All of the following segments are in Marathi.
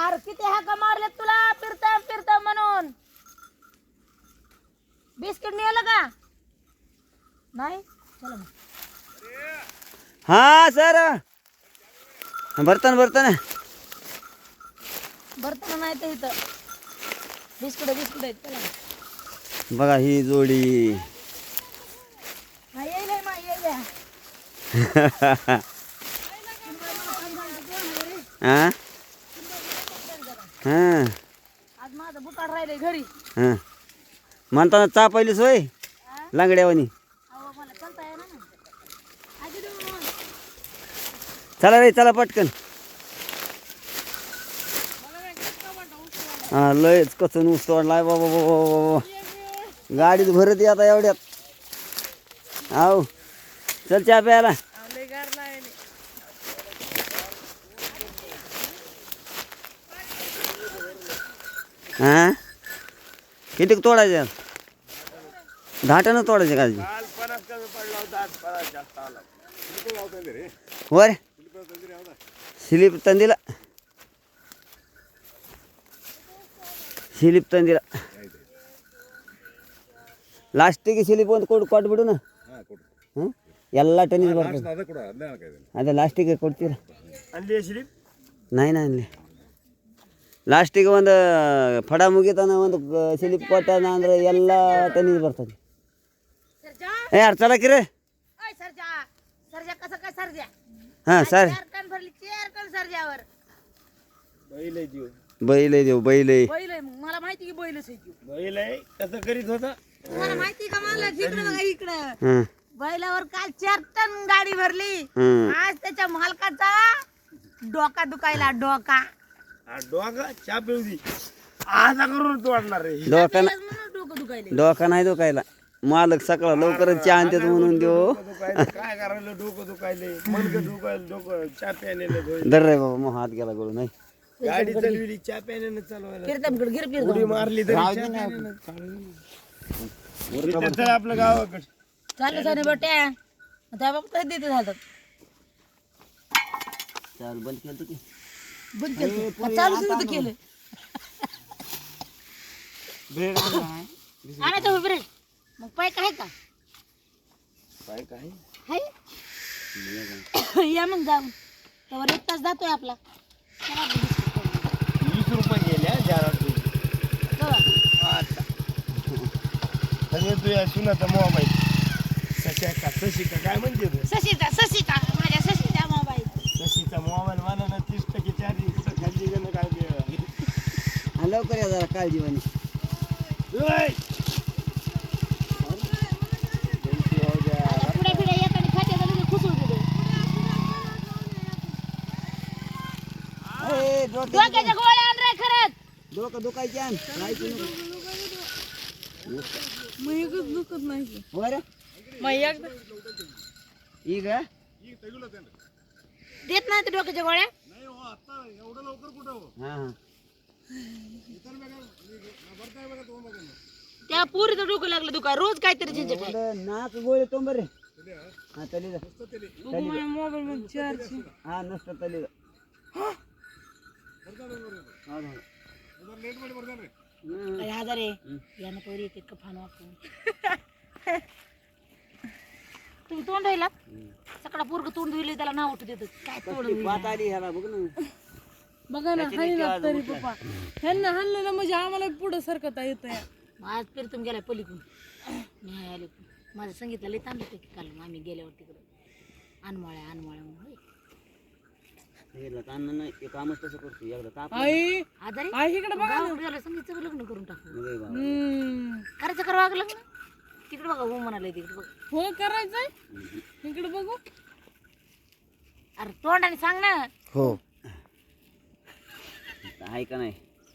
अरे किती हाका मारले तुला फिरता फिरता म्हणून. बिस्किट मिळालं का नाही? चला मग. हा सर बर्तन बर्तन नाही तर इथं बिस्कुट आहेत. चला बघा ही जोडी. हा येईल मा येईल. हा हा आज माझं बुटाड राहिले घरी. हा म्हणताना चा पहिली सोय लांगड्यावानी. अहो मला चालता येणार ना. आजी देऊ मग. चला रे चला पटकन. हा लयच कचून ऊस तोडलाय बाबा बाबा. गाडीत भरत आता एवढ्यात. आव चल चहा प्यायला. हा किती तोडायचे? घाटानं तोडायचे का? वर स्लिप तंदीला लास्टिक स्लिप ಒಂದು ಕೊಟ್ಟು ಬಿಡು ನಾ. ಎಲ್ಲ ಟನ್ನಿಗೆ ಬರ್ತದೆ. ಅದೇ ಲಾಸ್ಟಿಗೆ ಕೊಡ್ತೀರಾ? नाही ಅಲ್ಲಿ ಲಾಸ್ಟಿಗೆ ಒಂದು ಫಡ ಮುಗಿತಾನ ಒಂದು ಸ್ಲಿಪ್ ಕೊಟ್ಟಾನ ಅಂದ್ರೆ ಎಲ್ಲ ಟನ್ನಿಗೆ ಬರ್ತದೆ. ए यार चला की रे. सरजा कसं काय सरजा? हां सर 4 टन भरली 4 टन सरजावर. बैल देऊ बैल आहे मग मला माहिती की बैलच आहे की. बैल आहे कसं करीत होता तुम्हाला माहिती का मला इकडं बघा इकडं. हां बैलावर काल 4 टन गाडी भरली. आज त्याच्या मालकाचा डोका दुखायला डोका. डोका चहा पिऊ दे आता करून तोडणार रे. डोका डोकं दुखायले. डोका नाही दुखायला. मालक सकाळ लवकरच चहा आणतात म्हणून देऊ. काय करायला डोकं दुखायले मनकं दुखायला डोकं चहा प्यायला दर रे बाबा मग हात गेला गळू नाही. गाडी चालवली चहा प्यायला चालवायला फिरतामकडे गिर फिर उडी मारली तरी चहा आपलं गावाकडे चालू साने बट्या त्या बाबा काय देते झालं. चाल बंद केलं की बंद केलं चालू सुद्धा केलं. आणायचं हो ब्रेड मग पाय काय का काय काय हाय या मग जाऊन त्यावर 1 तास जातोय आपला. 20 रुपये गेले जारा तुझ्या सुनाचा मोबाईल शशिका काय म्हणते सशीचा माझ्या सशीचा मोबाईल. शशीचा मोबाईल मला ना 30% चार्जिंग खाली गेलं काय लवकर या जरा काळजीवानी. पुढे येताना खात्याला लगेच खुसून देतो. डोक्याच्या गोळ्या आण रे खरंच. डोकं दुखायचे आण मग दुखत नाही वर मग एकदा ಈಗ देत नाही ते डोक्याच्या गोळ्या. हा हा त्या पुरीचं डोकं लागलं दुखा रोज काहीतरी झंझट आहे. नाक गोळे तोंबरे हा तली मोबाईल मध्ये चार्ज हा नसतं तली 1000 आहे यानं पहिले एक एक फान वापरून. तुम्ही तोंड धुयला सकाळ पोरग तोंड धुईले त्याला नाव उठू देत काय तोंड पात आली ह्याला बघ ना. बघा ना हाणला तरी पप्पा ह्यांना हाणलं ना म्हणजे आम्हाला पुढं सरकता येतं. आज फिरतून गेलाय पलीकडून नाही आले माझं सांगितलं लई तांबलं की काल आम्ही गेल्यावर तिकडं अनमळ्या म्हणून नाही कामच तसं करतो एकदा ताप आई आजारी आई इकडे बघा ना. गेला संगीतचं लग्न करून टाकू. हम्म. करायचं करावं लग्न तिकडे बघा हो म्हणाले तिकडे बघ. हो करायचंय इकडे बघू. अरे तोंडाने सांग ना. हो आहे का नाही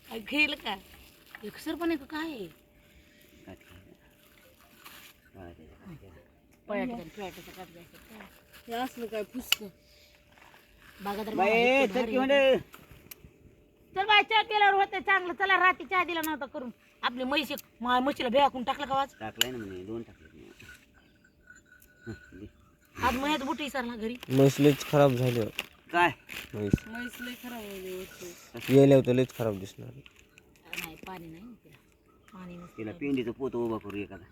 काय घेईल का एकसर पण आहे का काय पळाटाचा काट घ्यायचं हे असलं काय फुसकं बागादार बाई चटकी म्हणजे चल बाय चहा केल्यावर होते चांगलं. चला रात्री चहा दिला नव्हता करून आपली म्हशीला भेकून टाकलं का वाच टाकलाय ना म्हणे 2 टाकले. आज मयात बुटी सरला घरी मसलेच खराब झाले काय म्हैस लय खराब होईल वर्ष. गेल्या होतं लयच खराब दिसणार. नाही पाणी नाही ना तिला, पाणी नसतं. तिला पेंडीचं पोत उभा करू एखादा.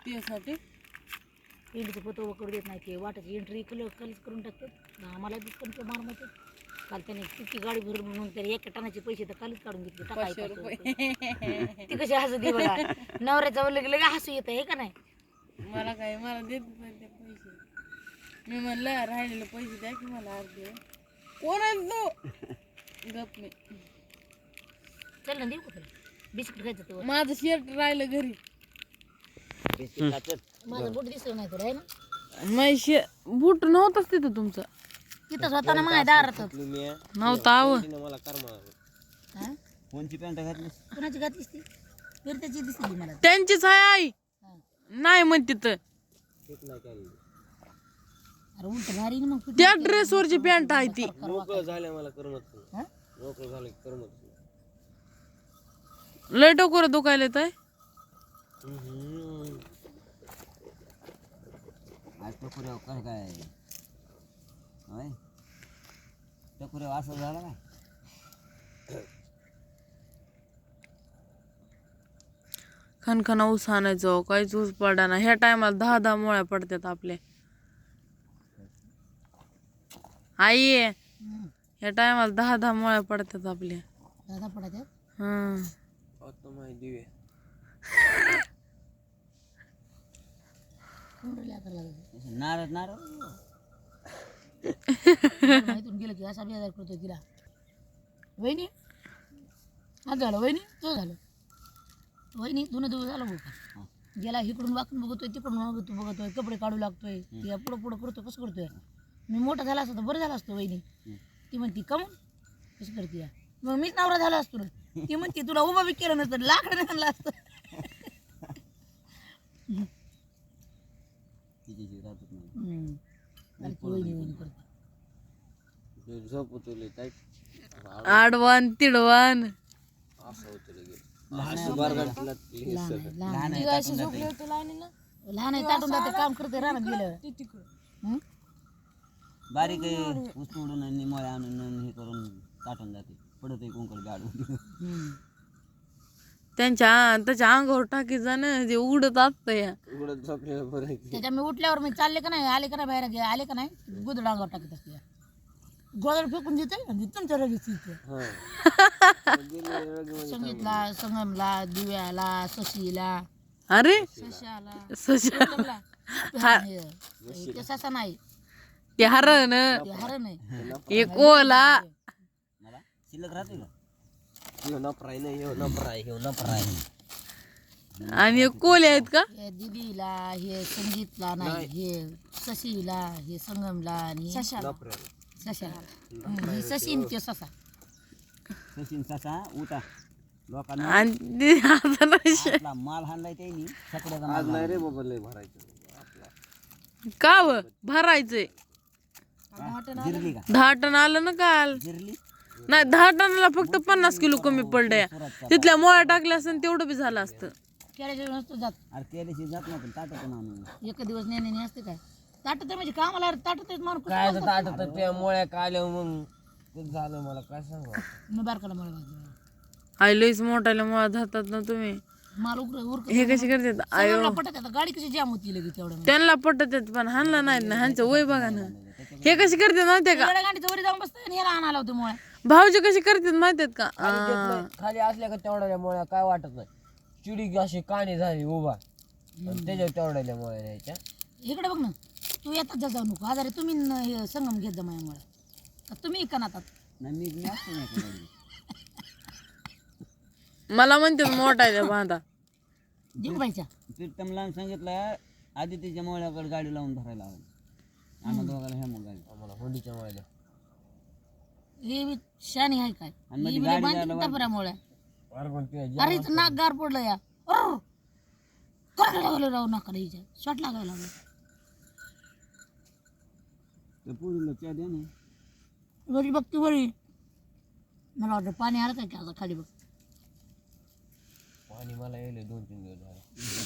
त्यासाठी पेंडीचं पोतं उभं करू देत नाही ते वाटाची एंट्री कलच करून टाकतात. आम्हाला पण मारमत काल त्याने किती गाडी भरून म्हणून त्याने एका टनाचे पैसे तर कालच काढून घेतले. टाकाय 500 रुपये. ती कशी हसू दे बघा. नवऱ्याचा लगे लगे हसू येतं हे का नाही. मला काय मला देत नाही ते पैसे. मी म्हणलं राहिलेले पैसे द्या की मला अर्धे. कोण आहे तू? गप मी. चल ना देऊ का तुला बिस्किट खायचं ते वर. माझं शर्ट राहिलं घरी. माझं बोट दिसलं नाही तुला आहे ना. माझी बूट नव्हताच तिथं तुमचं. तिथंच होता ना माझ्या दारात. नव्हता आव. मला कर्मा हा? कोणची पॅन्ट घातली? कुणाची घातलीस ती? फिरत्याची दिसली मला. त्यांचीच आहे आई. हा. नाही म्हणते तर अरे उलट भारी ना मग. त्या ड्रेसवरची पॅन्ट आहे ती. मोकळं झालं मला करमत नाही. हा? मोकळं झालं की करमत नाही. लय डोकर दुखायला येत आहे. आज टकुऱ्यावर काय काय होय टकुऱ्यावर असं झालं काय? खणखणा ऊस आणायचो काहीच ऊस पडा ना. ह्या टायमाला 10 मोळ्या पडतात आपले. आई ह्या टायमाला 10 मोळ्या पडतात आपल्या. दादा पडायच्यात. हं. आता माहिती दिवे कुंडल्या करायला लागत. नारळ नारळ इथून गेलं की असा बेजार करतोय तिला. वहिनी आज झालं वहिनी तो झालं वहिनी दोन दिवस झालं बघा. गेला इकडून वाकून बघतोय तिकडून बघतोय कपडे काढू लागतोय. तिला पुढं पुढं करतोय कसं करतोय. मी मोठा झाला असतो तर बरं झालं असतं वहिनी. ती म्हणती कमून कसं करते मग मीच नवरा झाला असतो ना. ती म्हणते तुला उभा बी केलं नसतं लाकडं नाही आणलं असतं. तिची राहतच नाही. वहिनी वहिनी करते. झोप होतो टाईट आडवान तिडवान. असं होतं लगे असं बारगाडीला लहान ती अशी झोपली होती लहानीला. लहान आहे ताटून जाते काम करते राहणार गेलं. ती तिकडं. हं? बारीक आहे ऊस तोडून आणि मोळे आणून हे करून ताटून जाते पडत आहे कोणकडे गाडून. हं. त्याच्या अंगावर टाकी जाणं जे उडत असत या. उघडत झोपलेलं बरं आहे की. त्याच्या मी उठल्यावर मी चालले का नाही आले का नाही बाहेर आले का नाही गोदड अंगावर टाकत असते. गोदड फेकून देते आणि तुमच्या रगीच येते. हा गेले रगे संगीतला संगमला दिव्याला शशीला अरे शशाला सशा ते ससा नाही ते हरण ते हरण आहे. हे कोला. मला शिल्लक राहते का? ह्यो नपराय नाही ह्यो नपराय आणि हे कोले आहेत का? हे दिदीला हे संगीतला नाही हे शशीला हे संगमला आणि शशाला हे शशीन ते ससा. सचिन ससा उता लोकांना आणि ते आता आपला माल हाणलाय त्यांनी सगळ्याचा आज माल नाही रे बाबा लय भरायचं आपला. का व भरायचंय. जिरली का? 10 टन आलं ना काल. जिरली नाही 10 टनाला फक्त 50 किलो कमी पडलंय. तिथल्या मोळ्या टाकल्या असं तेवढं बी झालं असतं. केळ्याच्या नसतो जात अरे त्यादिवशी जात नव्हतं ताटं पण आणून एक दिवस नेणे असते काय ताटत आहे म्हणजे कामाला ताटत माणूस काय तर ताटत त्या मोळ्या काल्या मग ते झालं मला काय सांगू मी बारकाला मला आई लईच मोठ्याला मोळा जातात ना तुम्ही. माल उरक हे कसे करतात आयो. पटत आता गाडी कशी जाम होती लगेच तेवढं त्यांना पटत आहेत पण हाणला नाहीत ना. ह्यांचं वय बघा ना. हे कसे करतात माहितीये का? गाडीच्या वरी जाऊन बसतं आणि याला आणायला होतं मुळे. भाऊजी कसे करतात माहितीयेत का? खाली असल्या का तेवढ्या मोळ्या काय वाटत नाही. चिडी अशी काणी झाली उभा आणि त्याच्यावर तेवढ्या मोळ्या द्यायच्या. इकडे बघ ना तू येतात जाऊ नको आजारी तुम्ही हे संगम घेत जा माझ्यामुळे तुम्ही कनातात नाही मी असतो नाही केलं. मला म्हणते मोठा आहे त्या बांधा. जिंकवायच्या प्रीतमला सांगितलं आधी तिच्या मोळ्याकडे गाडी लावून भरायला हवी. आम्हाला दोघाला ह्या मग गाडी आम्हाला होंडीच्या मोळ्या द्या. हे बी शानी आहे काय आणि मध्ये ही बी गाडी बांधली द्यायला टपऱ्यामुळे. अरे पण ते अरे इथं नाक गार पडलं या करायला लागलं राहू नका हिच्या शॉट लागायला लागलं. तर पोरीला त्या द्या ना. वरी बघती वरी मला वाटतं पाणी आलं काय की आता खाली बघ पाणी मला येईल 2-3 दिवस झाले.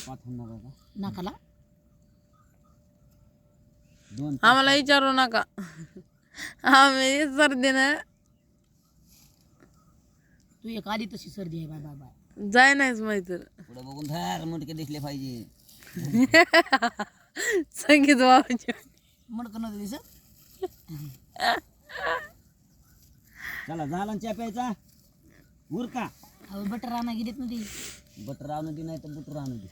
पाच होणार का नाकाला. दोन आम्हाला विचारू नका. आम्ही सर्दी ना तू एक आधी तशी सर्दी आहे बाय बाय बाय. जाय नाहीच माहित पुढे बघून धार मुटके दिसले पाहिजे. संगीत बाबाची मडकं नव्हतं दिसत. चला झाला चहा प्यायचा उरका. अहो बटर आणा गेलीत ना ती. बटर आणू दे नाही तर बुटर आणू दे.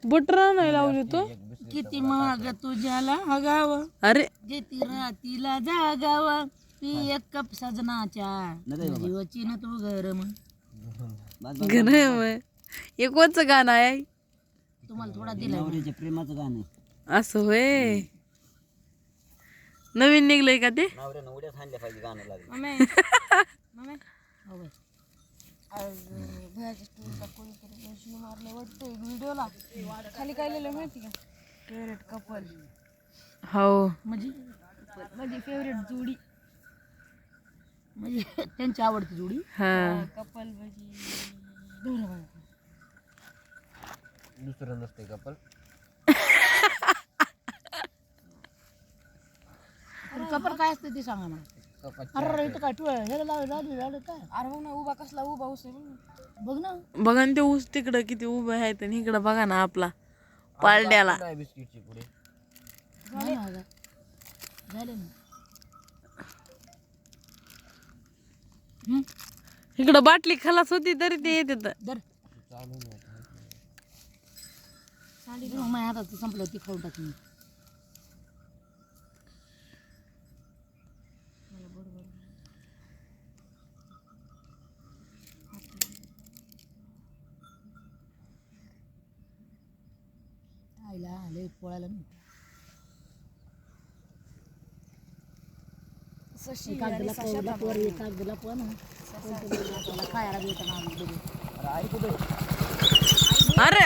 बटर नाही लावली तो. किती महाग तुझ्याला हगाव अरे जेती रातीला जागावा पी एक कप सजनाच्या नाही बाबा. जीवाची ना तू गरम. बस बस. गाणं आहे होय. हे कोणचं गाणं आहे तुम्हाला थोडा दिला नवरीच्या प्रेमाचं गाणं आहे. असं होय नवीन निघलंय का ते नवऱ्यानं उड्याच हाणल्या पाहिजे गाणं लागलं. हो बाई. व्हिडिओला खाली काय लिहिलं माहिती का फेवरेट कपल हो म्हणजे फेवरेट जोडी म्हणजे त्यांची आवडती जोडी. हा कपल दुसरं नसते कपल. कपल काय असतं ते सांगा मला. अरे इथं काय टू हे लावलं काय. अरे बघ ना उभा कसला उभा उस बघ ना बघा ना ते ऊस तिकडं किती उभं आहेत आणि इकडं बघा ना आपला पालड्याला नाही बिस्किटची पुढे. झाले ना झाले ना. इकडं बाटली खलास होती तरी ते येत दर माझ्या हातात संपलं ती खाऊन टाकून. आईला आले पोळायला नाही. खायला अरे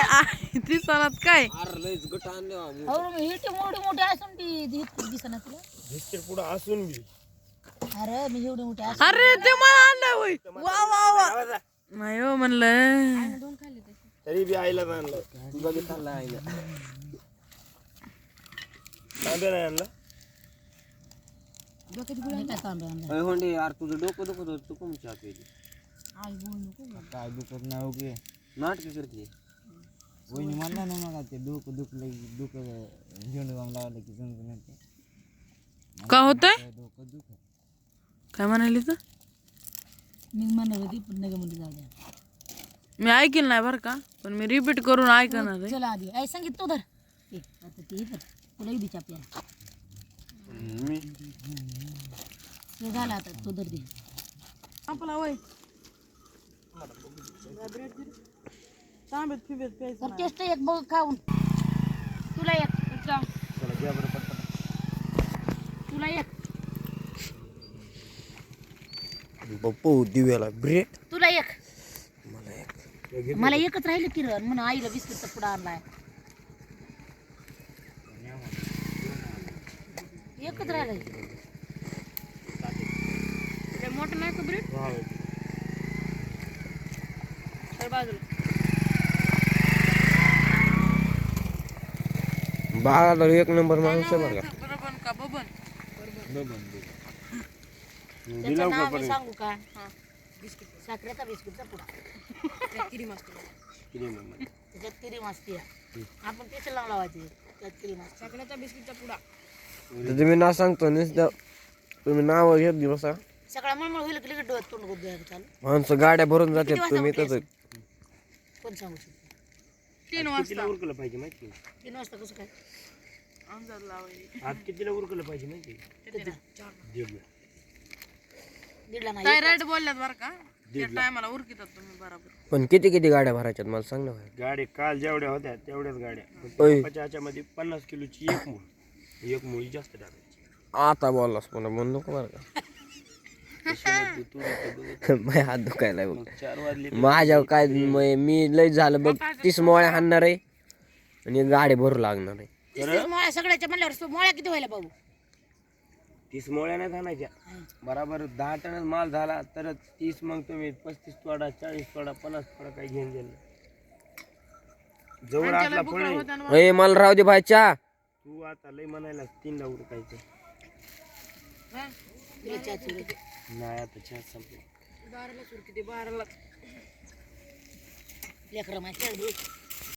ती सणात काय अरे लयच गट आणले मोठी मोठी असून ती दिसना तुला. बिस्किट पुढे असून बी अरे मी एवढी मोठी असून अरे ते मला आणलं होय वा वा वा नाही हो म्हणलं तरी बी आईला आणलं. बघितलं आईला तांबे नाही आणला. मी काय तांबे आणला. होंडे यार तुझं डोकं दुखत होतं तू कोण चहा प्यायची. आई बोल नको. काय दुखत नाही ओके नाटक करते. वहिनी म्हणला ना मग ते डोकं डोकं घेऊन लावलं की जमून का होतंय डोकं दुखत. काय म्हणाली तर मी म्हणत होती पण नका म्हणजे जाऊ द्या. मी ऐकेल नाही बरं का पण मी रिपीट करून ऐकणार आहे. चला आधी आई सांगित तो धर. आता ते धर तुला इथे चाप्या ते झालं आता तो धर दे. आपला वय तर टेस्ट एक बघ खाऊन. तुला एक तुला एक पप्पू दिव्याला ब्रेड. तुला एक मला एकच राहिलं किरण म्हणून आईला बिस्किटचा पुडा आणलाय. एकच राहिलं. मोठं नाही का ब्रेड बाजूला बाळाला एक नंबर माणूस आहे बरं का. बरोबर का बबन त्याचं नाव मी सांगू का. बिस्किट साखरेचा बिस्किटचा पुडा. त्याच्यात क्रीम असते. आपण तेच लावायचे त्यात क्रीम असते. साखरेचा बिस्किटचा पुडा तर मी नाव सांगतो नुसतं तुम्ही नाव घेत दिवसा सगळा मळमळ होईल की लगेच डोळ्यात तोंड गोद द्यायला चालू. माणसं गाड्या भरून जातात. तुम्ही तसं कोण सांगू शकतो. 3 वाजता उरकलं पाहिजे माहिती. 3 वाजता कसं काय. अंदाज लावायची आज कितीला उरकलं पाहिजे माहिती. दीडला नाही. थायरॉइड बोलल्यात बरं का त्या टायमाला उरकितात तुम्ही बरोबर. पण किती गाड्या भरायच्यात मला सांग ना. गाडी काल जेवढ्या होत्या तेवढ्याच गाड्या. ओय. ह्याच्यामध्ये 50 किलोची एक मुळी जास्त टाकायची. आता बोललास पुन्हा म्हणून नको बरं का. माझ्या हात दुखायला बघ. 4 वाजले माझ्या काय मी लय झालं बघ 30 मोळ्या हाणणार आहे आणि गाडी भरू लागणार आहे. 30 मोळ्या सगळ्याच्या म्हणल्यावर मोळ्या किती व्हायला भाऊ. 30 मोळ्या नाही आणायच्या. बराबर 10 टनच माल झाला तर 30 मग तुम्ही 35 तोडा 40 तोडा 50 तोडा काही घेऊन गेलं. जवळ असला फळ ए मला राहू दे भाईच्या. तू आता लय म्हणायला 3 ला उरकायचं. तिला चहा चुरत. नाही आता चहा संपला. 12ला सुरू किती 12ला लेकरं माहिती